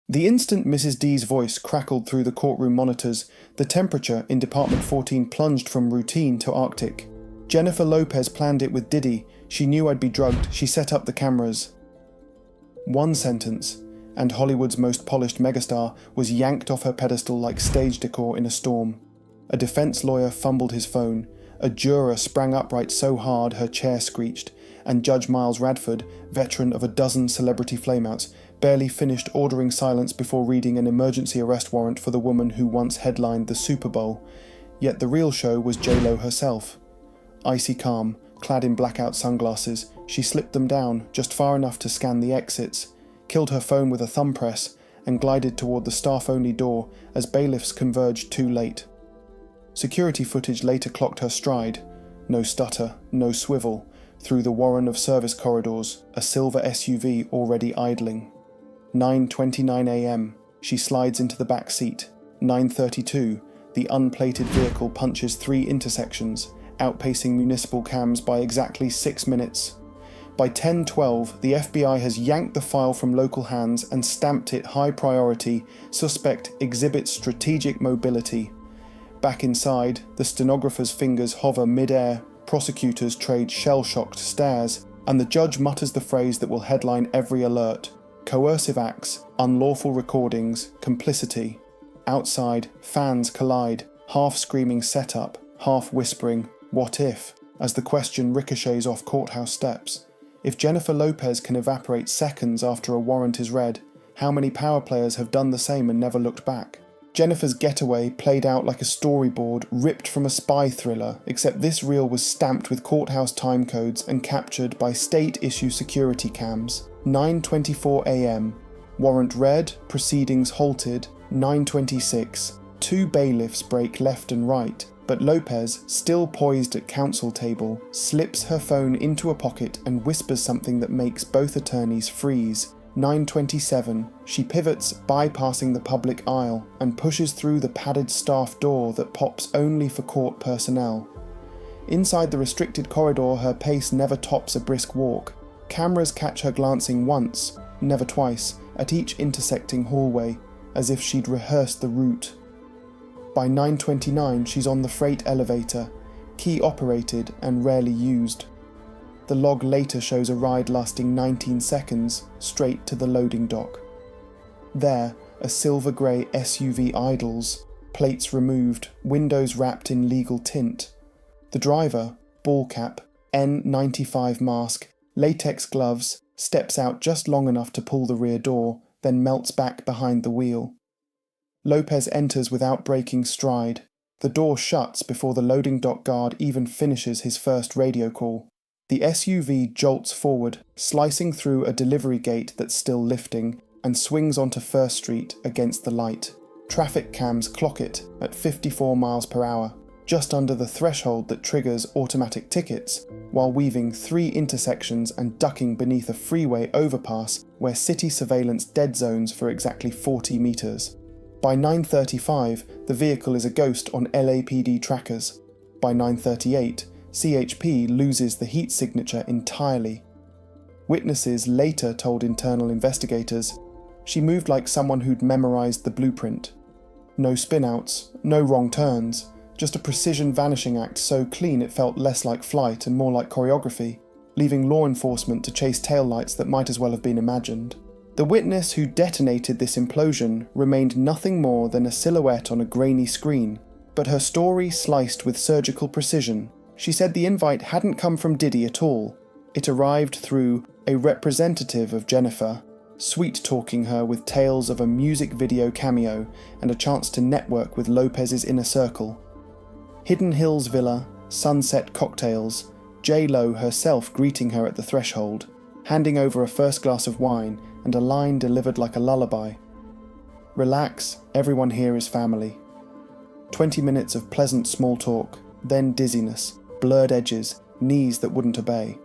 The instant Mrs. D's voice crackled through the courtroom monitors, the temperature in Department 14 plunged from routine to Arctic. Jennifer Lopez planned it with Diddy. She knew I'd be drugged. She set up the cameras. One sentence, and Hollywood's most polished megastar was yanked off her pedestal like stage decor in a storm. A defense lawyer fumbled his phone. A juror sprang upright so hard her chair screeched, and Judge Miles Radford, veteran of a dozen celebrity flameouts, barely finished ordering silence before reading an emergency arrest warrant for the woman who once headlined the Super Bowl. Yet the real show was J-Lo herself. Icy-calm, clad in blackout sunglasses, she slipped them down just far enough to scan the exits, killed her phone with a thumbpress, and glided toward the staff-only door as bailiffs converged too late. Security footage later clocked her stride, no stutter, no swivel, through the warren of service corridors, a silver SUV already idling. 9:29 a.m. She slides into the back seat. 9:32, the unplated vehicle punches 3 intersections, outpacing municipal cams by exactly 6 minutes. By 10:12, the FBI has yanked the file from local hands and stamped it high priority, suspect exhibits strategic mobility. Back inside, the stenographer's fingers hover mid-air, prosecutors trade shell-shocked stares, and the judge mutters the phrase that will headline every alert: coercive acts, unlawful recordings, complicity. Outside, fans collide, half screaming setup, half whispering, what if, as the question ricochets off courthouse steps. If Jennifer Lopez can evaporate seconds after a warrant is read, how many power players have done the same and never looked back? Jennifer's getaway played out like a storyboard ripped from a spy thriller, except this reel was stamped with courthouse timecodes and captured by state-issue security cams. 9:24 a.m. Warrant read, proceedings halted. 9:26. 2 bailiffs break left and right, but Lopez, still poised at counsel table, slips her phone into a pocket and whispers something that makes both attorneys freeze. 9:27. She pivots, bypassing the public aisle, and pushes through the padded staff door that pops only for court personnel. Inside the restricted corridor, her pace never tops a brisk walk. Cameras catch her glancing once, never twice, at each intersecting hallway, as if she'd rehearsed the route. By 9:29, she's on the freight elevator, key operated and rarely used. The log later shows a ride lasting 19 seconds, straight to the loading dock. There, a silver-grey SUV idles, plates removed, windows wrapped in legal tint. The driver, ball cap, N95 mask, latex gloves, steps out just long enough to pull the rear door, then melts back behind the wheel. Lopez enters without breaking stride. The door shuts before the loading dock guard even finishes his first radio call. The SUV jolts forward, slicing through a delivery gate that's still lifting, and swings onto First Street against the light. Traffic cams clock it at 54 miles per hour, just under the threshold that triggers automatic tickets, while weaving 3 intersections and ducking beneath a freeway overpass where city surveillance dead zones for exactly 40 meters. By 9:35, the vehicle is a ghost on LAPD trackers. By 9:38, CHP loses the heat signature entirely. Witnesses later told internal investigators, she moved like someone who'd memorized the blueprint. No spin-outs, no wrong turns, just a precision vanishing act so clean it felt less like flight and more like choreography, leaving law enforcement to chase taillights that might as well have been imagined. The witness who detonated this implosion remained nothing more than a silhouette on a grainy screen, but her story sliced with surgical precision. She said the invite hadn't come from Diddy at all. It arrived through a representative of Jennifer, sweet-talking her with tales of a music video cameo and a chance to network with Lopez's inner circle. Hidden Hills Villa, sunset cocktails, J-Lo herself greeting her at the threshold, handing over a first glass of wine and a line delivered like a lullaby. Relax, everyone here is family. 20 minutes of pleasant small talk, then dizziness, blurred edges, knees that wouldn't obey.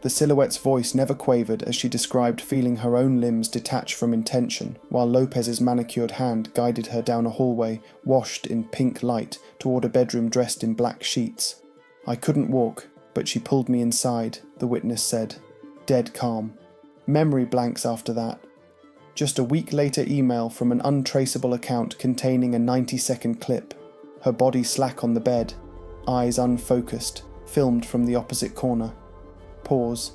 The silhouette's voice never quavered as she described feeling her own limbs detach from intention, while Lopez's manicured hand guided her down a hallway washed in pink light toward a bedroom dressed in black sheets. I couldn't walk, but she pulled me inside, the witness said. dead calm. Memory blanks after that. Just a week later email from an untraceable account containing a 90-second clip. Her body slack on the bed, eyes unfocused, filmed from the opposite corner. Pause.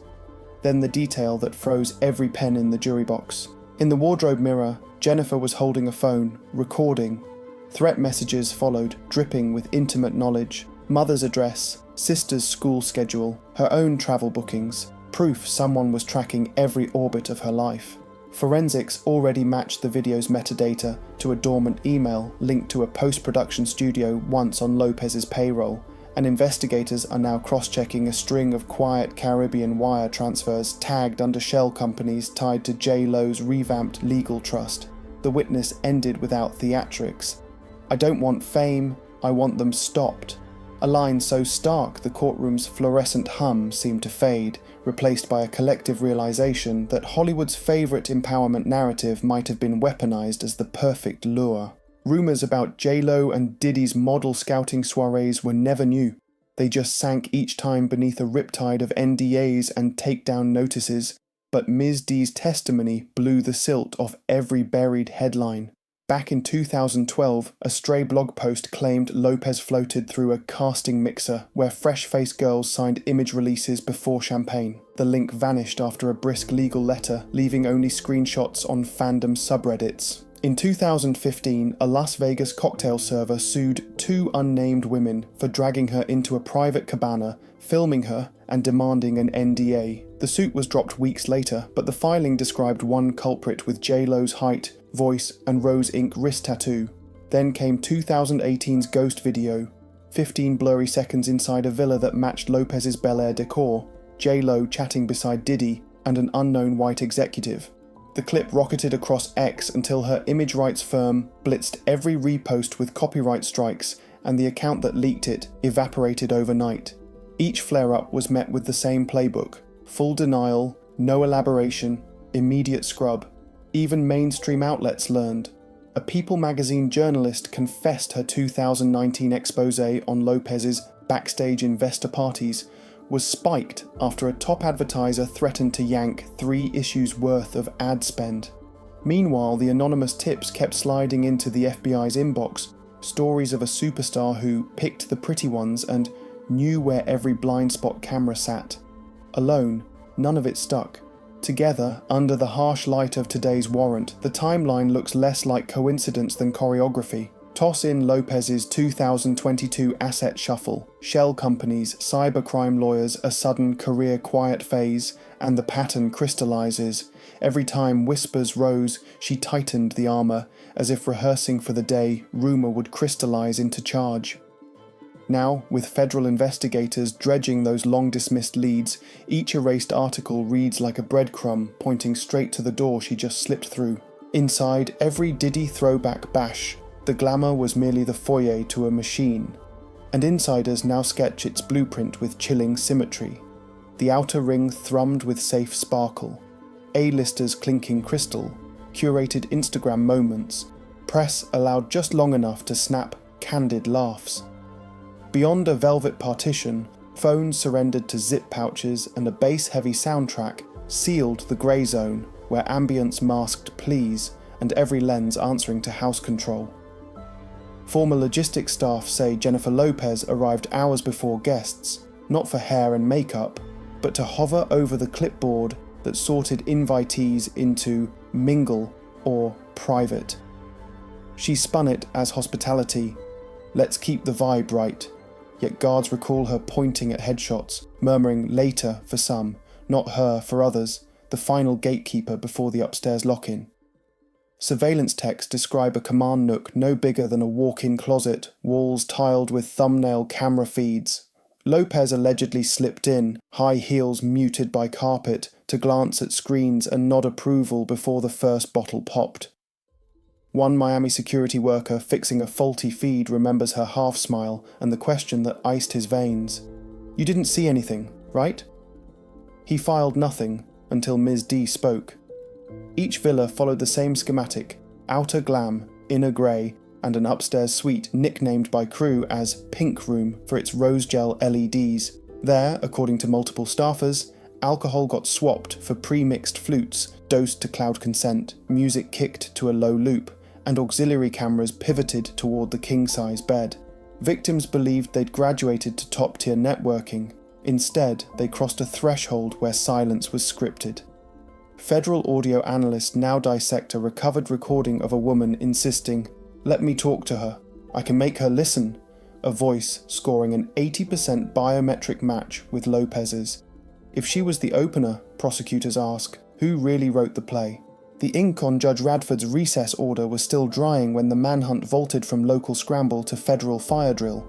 Then the detail that froze every pen in the jury box. In the wardrobe mirror, Jennifer was holding a phone, recording. Threat messages followed, dripping with intimate knowledge. Mother's address, sister's school schedule, her own travel bookings. Proof someone was tracking every orbit of her life. Forensics already matched the video's metadata to a dormant email linked to a post-production studio once on Lopez's payroll, and investigators are now cross-checking a string of quiet Caribbean wire transfers tagged under shell companies tied to J-Lo's revamped legal trust. The witness ended without theatrics. "I don't want fame, I want them stopped." A line so stark the courtroom's fluorescent hum seemed to fade, replaced by a collective realization that Hollywood's favourite empowerment narrative might have been weaponized as the perfect lure. Rumours about J-Lo and Diddy's model scouting soirees were never new. They just sank each time beneath a riptide of NDAs and takedown notices. But Ms. D's testimony blew the silt off every buried headline. Back in 2012, a stray blog post claimed Lopez floated through a casting mixer where fresh-faced girls signed image releases before champagne. The link vanished after a brisk legal letter, leaving only screenshots on fandom subreddits. In 2015, a Las Vegas cocktail server sued 2 unnamed women for dragging her into a private cabana, filming her, and demanding an NDA. The suit was dropped weeks later, but the filing described one culprit with J-Lo's height, voice, and rose ink wrist tattoo. Then came 2018's ghost video, 15 blurry seconds inside a villa that matched Lopez's Bel Air decor, J-Lo chatting beside Diddy, and an unknown white executive. The clip rocketed across X until her image rights firm blitzed every repost with copyright strikes, and the account that leaked it evaporated overnight. Each flare-up was met with the same playbook: full denial, no elaboration, immediate scrub. Even mainstream outlets learned. A People magazine journalist confessed her 2019 exposé on Lopez's backstage investor parties was spiked after a top advertiser threatened to yank 3 issues worth of ad spend. Meanwhile, the anonymous tips kept sliding into the FBI's inbox, stories of a superstar who picked the pretty ones and knew where every blind spot camera sat. Alone, none of it stuck. Together, under the harsh light of today's Warrant, the timeline looks less like coincidence than choreography. Toss in Lopez's 2022 asset shuffle, shell companies, cybercrime lawyers, a sudden career quiet phase, and the pattern crystallizes. Every time whispers rose, she tightened the armor, as if rehearsing for the day rumor would crystallize into charge. Now, with federal investigators dredging those long-dismissed leads, each erased article reads like a breadcrumb pointing straight to the door she just slipped through. Inside every Diddy throwback bash, the glamour was merely the foyer to a machine, and insiders now sketch its blueprint with chilling symmetry. The outer ring thrummed with safe sparkle, A-listers clinking crystal, curated Instagram moments, press allowed just long enough to snap candid laughs. Beyond a velvet partition, phones surrendered to zip pouches and a bass-heavy soundtrack sealed the grey zone where ambience masked pleas and every lens answering to house control. Former logistics staff say Jennifer Lopez arrived hours before guests, not for hair and makeup, but to hover over the clipboard that sorted invitees into mingle or private. She spun it as hospitality. Let's keep the vibe right. Yet guards recall her pointing at headshots, murmuring later for some, not her for others, the final gatekeeper before the upstairs lock-in. Surveillance texts describe a command nook no bigger than a walk-in closet, walls tiled with thumbnail camera feeds. Lopez allegedly slipped in, high heels muted by carpet, to glance at screens and nod approval before the first bottle popped. One Miami security worker fixing a faulty feed remembers her half-smile and the question that iced his veins. "You didn't see anything, right?" He filed nothing until Ms. D spoke. Each villa followed the same schematic: outer glam, inner grey, and an upstairs suite nicknamed by crew as Pink Room for its rose gel LEDs. There, according to multiple staffers, Alcohol got swapped for pre-mixed flutes, dosed to cloud consent, music kicked to a low loop, and auxiliary cameras pivoted toward the king-size bed. Victims believed they'd graduated to top-tier networking. Instead, they crossed a threshold where silence was scripted. Federal audio analysts now dissect a recovered recording of a woman insisting, "Let me talk to her. I can make her listen," a voice scoring an 80% biometric match with Lopez's. If she was the opener, prosecutors ask, who really wrote the play? The ink on Judge Radford's recess order was still drying when the manhunt vaulted from local scramble to federal fire drill.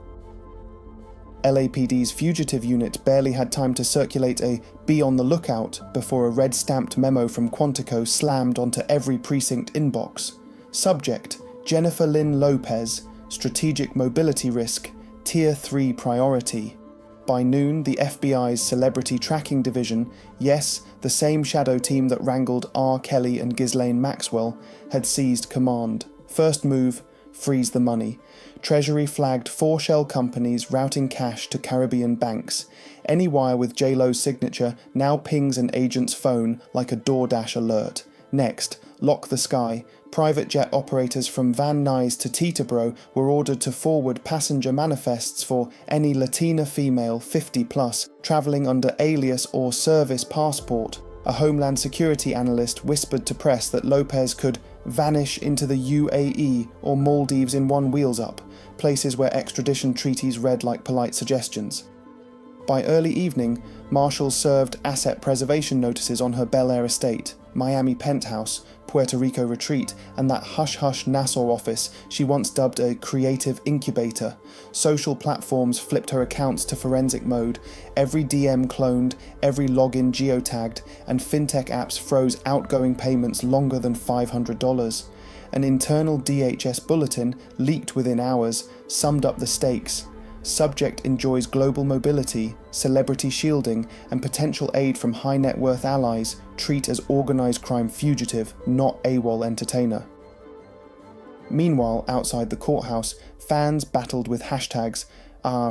LAPD's fugitive unit barely had time to circulate a "be on the lookout" before a red-stamped memo from Quantico slammed onto every precinct inbox. Subject: Jennifer Lopez, strategic mobility risk, Tier 3 priority. By noon, the FBI's celebrity tracking division, yes, the same shadow team that wrangled R. Kelly and Ghislaine Maxwell, had seized command. First move: freeze the money. Treasury flagged 4 shell companies routing cash to Caribbean banks. Any wire with J-Lo's signature now pings an agent's phone like a DoorDash alert. Next, lock the sky. Private jet operators from Van Nuys to Teterboro were ordered to forward passenger manifests for any Latina female 50+ travelling under alias or service passport. A Homeland Security analyst whispered to press that Lopez could vanish into the UAE or Maldives in one wheels up, places where extradition treaties read like polite suggestions. By early evening, marshals served asset preservation notices on her Bel Air estate, Miami penthouse, Puerto Rico retreat, and that hush-hush Nassau office she once dubbed a creative incubator. Social platforms flipped her accounts to forensic mode, every DM cloned, every login geotagged, and fintech apps froze outgoing payments longer than $500. An internal DHS bulletin, leaked within hours, summed up the stakes. Subject enjoys global mobility, celebrity shielding, and potential aid from high net worth allies. Treat as organised crime fugitive, not AWOL entertainer. Meanwhile, outside the courthouse, fans battled with hashtags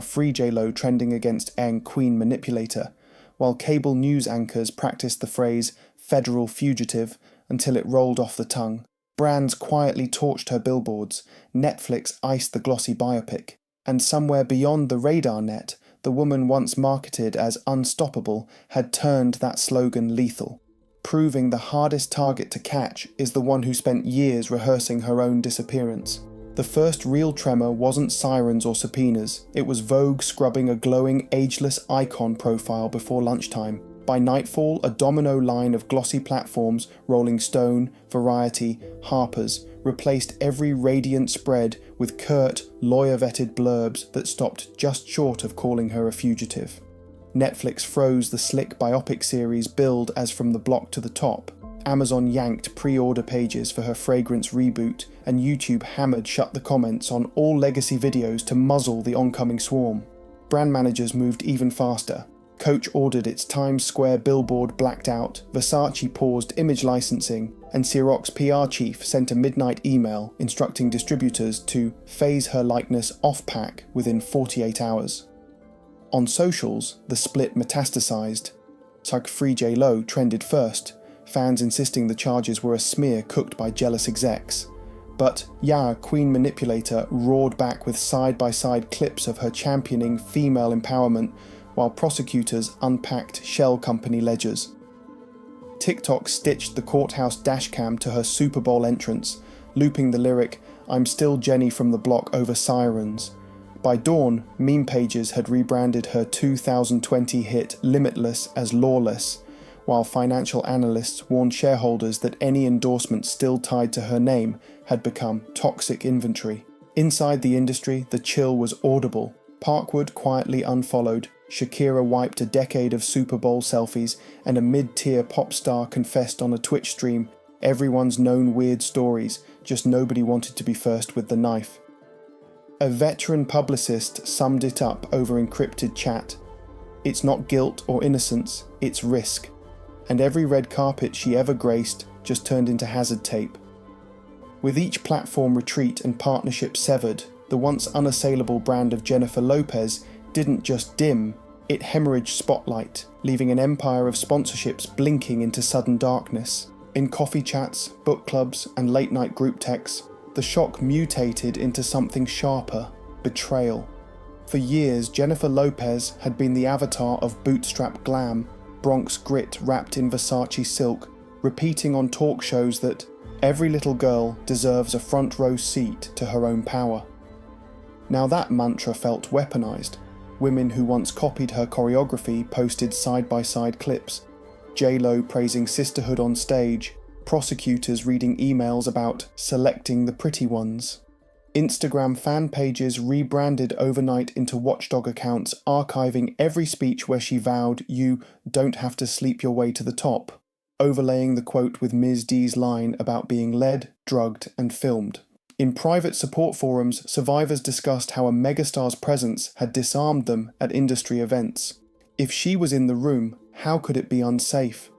Free J-Lo trending against Queen Manipulator, while cable news anchors practiced the phrase federal fugitive until it rolled off the tongue. Brands quietly torched her billboards. Netflix iced the glossy biopic. And somewhere beyond the radar net, the woman once marketed as unstoppable had turned that slogan lethal, proving the hardest target to catch is the one who spent years rehearsing her own disappearance. The first real tremor wasn't sirens or subpoenas, it was Vogue scrubbing a glowing, ageless icon profile before lunchtime. By nightfall, a domino line of glossy platforms, Rolling Stone, Variety, Harper's, replaced every radiant spread with curt, lawyer-vetted blurbs that stopped just short of calling her a fugitive. Netflix froze the slick biopic series billed as From the Block to the Top. Amazon yanked pre-order pages for her Fragrance reboot, and YouTube hammered shut the comments on all legacy videos to muzzle the oncoming swarm. Brand managers moved even faster. Coach ordered its Times Square billboard blacked out, Versace paused image licensing, and Xerox PR chief sent a midnight email instructing distributors to phase her likeness off-pack within 48 hours. On socials, the split metastasized. Free J-Lo trended first, fans insisting the charges were a smear cooked by jealous execs. But Queen Manipulator roared back with side-by-side clips of her championing female empowerment, while prosecutors unpacked shell company ledgers. TikTok stitched the courthouse dashcam to her Super Bowl entrance, looping the lyric, "I'm still Jenny from the block over sirens." By dawn, meme pages had rebranded her 2020 hit Limitless as lawless, while financial analysts warned shareholders that any endorsement still tied to her name had become toxic inventory. Inside the industry, the chill was audible. Parkwood quietly unfollowed, Shakira wiped a decade of Super Bowl selfies, and a mid-tier pop star confessed on a Twitch stream everyone's known weird stories, just nobody wanted to be first with the knife. A veteran publicist summed it up over encrypted chat. It's not guilt or innocence, it's risk. And every red carpet she ever graced just turned into hazard tape. With each platform retreat and partnership severed, the once unassailable brand of Jennifer Lopez didn't just dim, It hemorrhaged spotlight, leaving an empire of sponsorships blinking into sudden darkness. In coffee chats, book clubs, and late-night group texts, the shock mutated into something sharper: betrayal. For years, Jennifer Lopez had been the avatar of bootstrap glam, Bronx grit wrapped in Versace silk, repeating on talk shows that every little girl deserves a front row seat to her own power. Now that mantra felt weaponized. Women who once copied her choreography posted side-by-side clips. J-Lo praising sisterhood on stage, prosecutors reading emails about selecting the pretty ones. Instagram fan pages rebranded overnight into watchdog accounts archiving every speech where she vowed you don't have to sleep your way to the top, overlaying the quote with Ms. D's line about being led, drugged, and filmed. In private support forums, survivors discussed how a megastar's presence had disarmed them at industry events. If she was in the room, how could it be unsafe?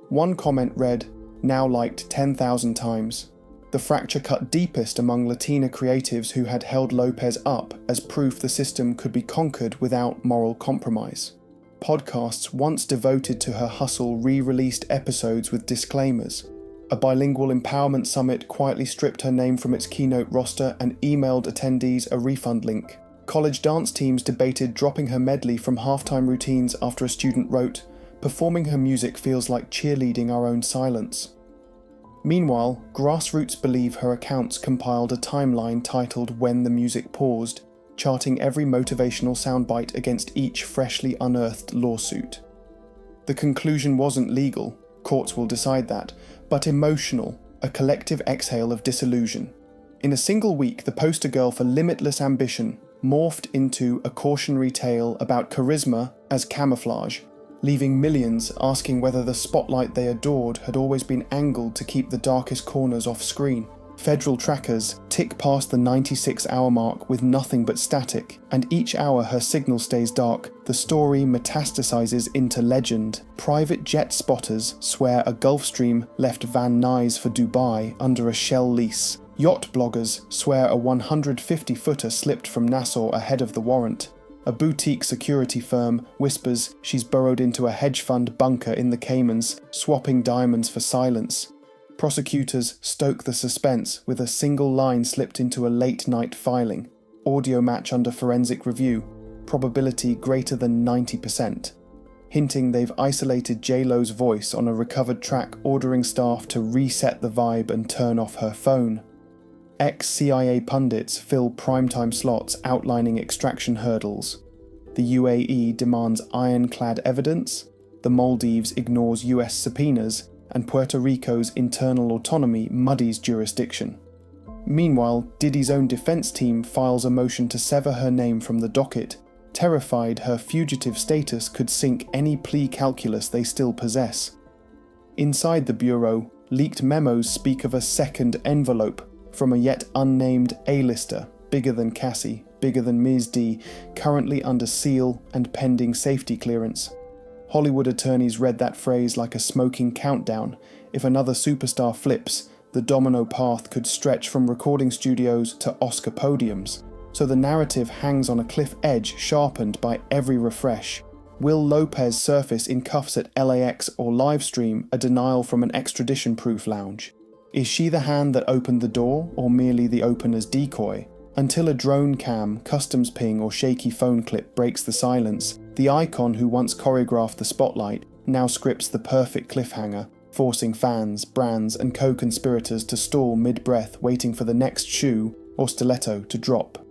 One comment read, now liked 10,000 times. The fracture cut deepest among Latina creatives who had held Lopez up as proof the system could be conquered without moral compromise. Podcasts once devoted to her hustle re-released episodes with disclaimers. A bilingual empowerment summit quietly stripped her name from its keynote roster and emailed attendees a refund link. College dance teams debated dropping her medley from halftime routines after a student wrote, "Performing her music feels like cheerleading our own silence." Meanwhile, grassroots believe her accounts compiled a timeline titled When the Music Paused, charting every motivational soundbite against each freshly unearthed lawsuit. The conclusion wasn't legal, courts will decide that, but emotional, a collective exhale of disillusion. In a single week, the poster girl for limitless ambition morphed into a cautionary tale about charisma as camouflage, leaving millions asking whether the spotlight they adored had always been angled to keep the darkest corners off screen. Federal trackers tick past the 96-hour mark with nothing but static, and each hour her signal stays dark, the story metastasizes into legend. Private jet spotters swear a Gulfstream left Van Nuys for Dubai under a shell lease. Yacht bloggers swear a 150-footer slipped from Nassau ahead of the Warrant. A boutique security firm whispers she's burrowed into a hedge fund bunker in the Caymans, swapping diamonds for silence. Prosecutors stoke the suspense with a single line slipped into a late-night filing. Audio match under forensic review. Probability greater than 90%. Hinting they've isolated J-Lo's voice on a recovered track, ordering staff to reset the vibe and turn off her phone. Ex-CIA pundits fill primetime slots outlining extraction hurdles. The UAE demands ironclad evidence, the Maldives ignores US subpoenas, and Puerto Rico's internal autonomy muddies jurisdiction. Meanwhile, Diddy's own defense team files a motion to sever her name from the docket, terrified her fugitive status could sink any plea calculus they still possess. Inside the bureau, leaked memos speak of a second envelope from a yet unnamed A-lister, bigger than Cassie, bigger than Ms. D, currently under seal and pending safety clearance. Hollywood attorneys read that phrase like a smoking countdown. If another superstar flips, the domino path could stretch from recording studios to Oscar podiums. So the narrative hangs on a cliff edge sharpened by every refresh. Will Lopez surface in cuffs at LAX or livestream a denial from an extradition-proof lounge? Is she the hand that opened the door, or merely the opener's decoy? Until a drone cam, customs ping, or shaky phone clip breaks the silence, the icon who once choreographed the spotlight now scripts the perfect cliffhanger, forcing fans, brands, and co-conspirators to stall mid-breath waiting for the next shoe or stiletto to drop.